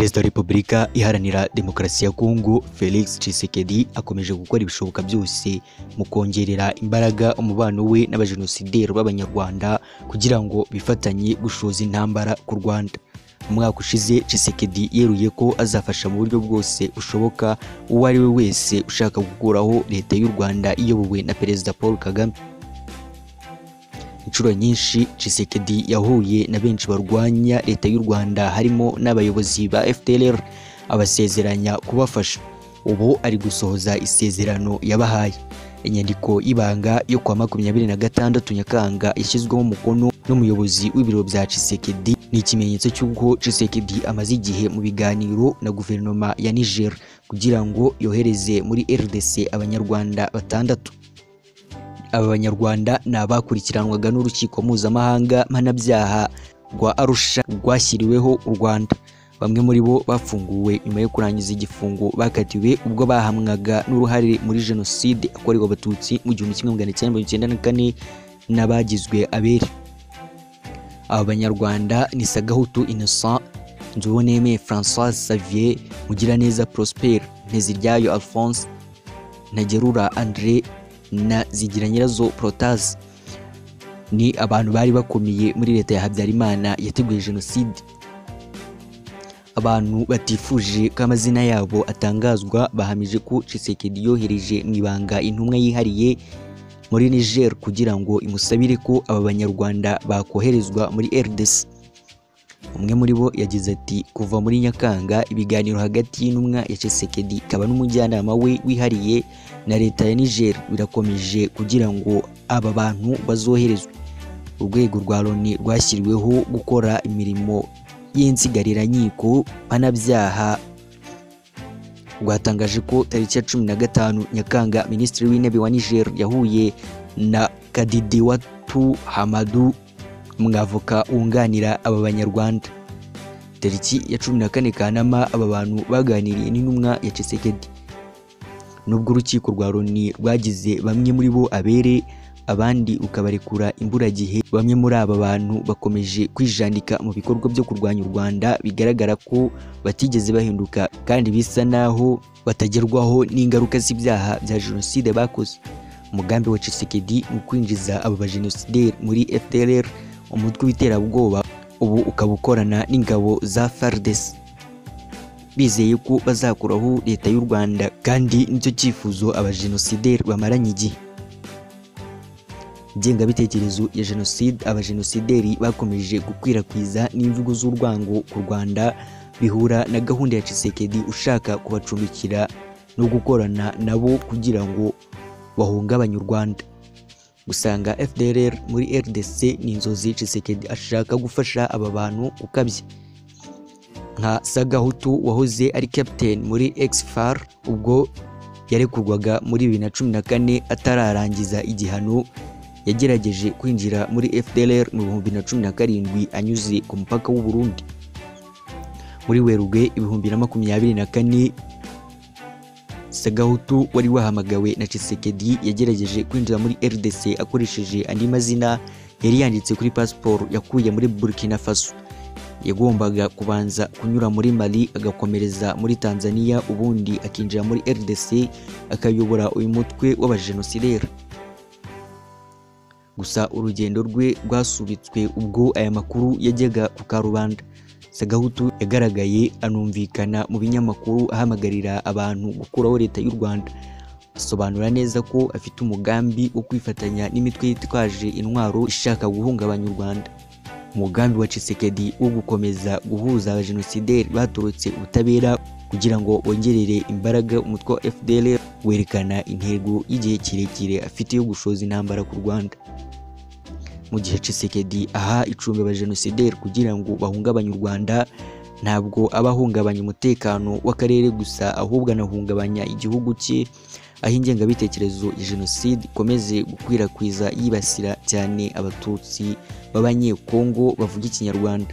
Perezida wa Repubulika Iharanira Demokarasi ya Kongo Felix Tshisekedi akomeje gukora ibishoboka byose mu kongerera imbaraga umubano we n'abajenosideri b'Abanyarwanda kugira ngo bifatanye gushoza intambara ku Rwanda. Umwaka ushize Tshisekedi yeruye ko azafasha mu buryo bwose bushoboka uwo ari we wese ushaka gukuraho leta y'u Rwanda iyobowe na Perezida Paul Kagame. Inshuro nyinshi Tshisekedi yahuye na benshi barwanya leta y'u Rwanda harimo n'abayobozi ba FDLR abasezeranya kubafasha. Ubu ari gusohoza isezerano yabahaye. Inyandiko y'ibanga yo kwa 26 Nyakanga yashyizweho umukono n'umuyobozi w'ibiro bya Tshisekedi ni ikimenyetso cy'uko Tshisekedi amaze igihe mu biganiro na guverinoma ya Niger kugira ngo yohereze muri RDC Abanyarwanda batandatu. Aba Banyarwanda ni abakurikiranwaga n'urukiko mpuzamahanga mpanabyaha rwa Arusha rwashyiriweho u Rwanda. Bamwe muri bo bafunguwe nyuma yo kurangiza igifungo bakatiwe ubwo bahamwaga n'uruhare muri jenoside yakorewe Abatutsi mu 1994 n'abagizwe abere. Aba Banyarwanda ni Sagahutu Innocent, Nzuboneme François Xavier, Mugiraneza Prosper, Nteziryayo Alphonse, Ntagerura André na Zigiranyirazo Protase. Ni abantu bari bakomeye muri leta ya Habyarimana yateguye jenoside. Abantu batifuje ko amazina yabo atangazwa bahamije ko Tshisekedi yohereje mu ibanga intumwa yihariye muri Niger kugira ngo imusabire ko aba Banyarwanda bakoherezwa muri RDC. Umwe muri bo yagize ati kuva muri Nyakanga ibiganiro hagati y'intumwa ya Tshisekedi kaba n'umujyanama we wihariye na leta ya Niger birakomeje kugira ngo aba bantu bazoherezwe. Urwego rwa Loni rwashyiriweho gukora imirimo y'insigarirankiko mpanabyaha rwatangaje ko tariki ya 15 Nyakanga Minisitiri w'Intebe wa Niger yahuye na Kadidiwatu Hamadu, umwavoka wunganira aba Banyarwanda. Tariki ya 14 Kanama aba bantu baganiriye n'intumwa ya Tshisekedi. Nubwo urukiko rwa Loni rwagize bamwe muri bo abere abandi ukabarekura imburagihe, bamwe muri aba bantu bakomeje kwijandika mu bikorwa byo kurwanya u Rwanda bigaragara ko batigeze bahinduka kandi bisa naho batagerwaho n'ingaruka z'ibyaha bya jenoside bakoze. Umugambi wa Tshisekedi mu kwinjiza aba bajenosideri muri FDLR, umutwe w'iterabwoba, ubu ukaba ukorana n'ingabo za FARDC. Bizeye ko bazakuraho leta y'u Rwanda kandi nicyo cyifuzo abajenosideri bamaranye igihe. Ingengabitekerezo ya jenoside, abajenosideri bakomeje gukwirakwiza n'imvugo z'urwango ku Rwanda bihura na gahunda ya Tshisekedi ushaka kubacumbikira no gukorana nabo kugira ngo bahungabanye u Rwanda. Gusanga FDLR muri RDC ni inzozi Tshisekedi ashaka gufasha aba bantu ukabye. Nka Sagahutu wahoze ari captain muri Exfar ubwo yarekurwaga muri 2014 atararangiza igihano, yagerageje kwinjira muri FDLR mu 2017 anyuze ku mupaka w'u Burundi. Muri Werurwe 2024 Sagahutu wari wahamagawe na Tshisekedi yagerageje kwinjira muri RDC akoresheje andi mazina yari yanditse kuri passport yakuye muri Burkina Faso. Yagombaga kubanza kunyura muri Mali agakomereza muri Tanzania ubundi akinjira muri RDC akayobora uyu mutwe w'abajenosideri. Gusa urugendo rwe rwasubitswe ubwo aya makuru yajyaga ku karubanda. Sagahutu yagaragaye anumvikana mu binyamakuru ahamagarira abantu gukuraho leta y'u Rwanda. Asobanura neza ko afite umugambi wo kwifatanya n'imitwe yitwaje intwaro ishaka guhungabanya u Rwanda. Umugambi wa Tshisekedi wo gukomeza guhuza abajenosideri baturutse ubutabera kugira ngo bongerere imbaraga umutwe wa FDLR werekana intego y'igihe kirekire afite yo gushoza intambara ku Rwanda. Mu gihe Tshisekedi aha icumbi abajenosideri kugira ngo bahungabanye u Rwanda, ntabwo abahungabanya umutekano w'akarere gusa ahubwo anahungabanya igihugu cye, aho ingengabitekerezo ya jenoside ikomeze gukwirakwiza yibasira cyane Abatutsi b'Abanyekongo bavuga Ikinyarwanda.